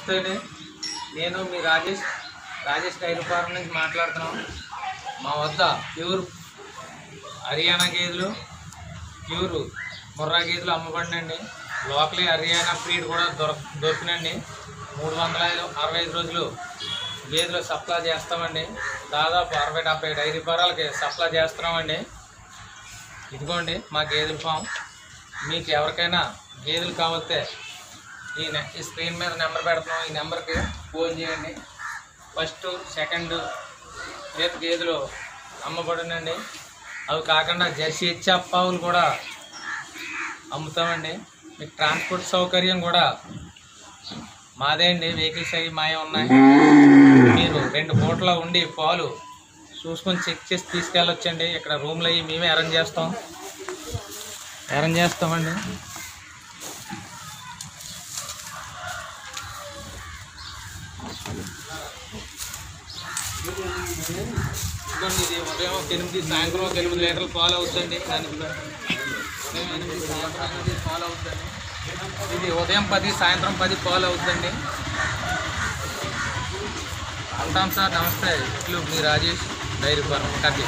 నమస్తే అండి. నేను మీ రాజేష్ డైరీ ఫార్మ్ నుంచి మాట్లాడుతున్నాం. మా వద్ద ప్యూర్ హర్యానా గేదెలు, ప్యూర్ ముర్రా గేదెలు అమ్మబడినండి. లోకలీ హర్యానా బ్రీడ్ కూడా దొరికినండి. 365 రోజులు గేదెలు సప్లై చేస్తామండి. దాదాపు 60-70 డైరీ ఫారాలకి సప్లై చేస్తున్నామండి. ఇదిగోండి మా గేదెల ఫామ్. మీకు ఎవరికైనా గేదెలు కావాలితే ఈ స్క్రీన్ మీద నెంబర్ పెడుతున్నాం. ఈ నెంబర్కి ఫోన్ చేయండి. ఫస్ట్, సెకండ్ గేదెలు అమ్మబడినండి. అవి కాకుండా జెర్సీ హెచ్ఎఫ్ ఆవులు కూడా అమ్ముతామండి. మీకు ట్రాన్స్పోర్ట్ సౌకర్యం కూడా మాదే అండి. వెహికల్స్ అవి మాయే ఉన్నాయి. మీరు 2 పూటలో ఉండి పాలు చూసుకొని చెక్ చేసి తీసుకెళ్ళొచ్చండి. ఇక్కడ రూమ్లు అవి మేమే అరేంజ్ చేస్తామండి. ఇది ఉదయం 8, సాయంత్రం 8 లీటర్లు పాలు అవుతుందండి. దానికి ఉదయం 8, సాయంత్రం 8 పాలు అవుతుందండి. ఇది ఉదయం 10, సాయంత్రం 10 పాలు అవుతుందండి. ఉంటాం సార్. నమస్తే. ఇట్లు మీ రాజేష్ డైరీ ఫార్మ్ కట్టి.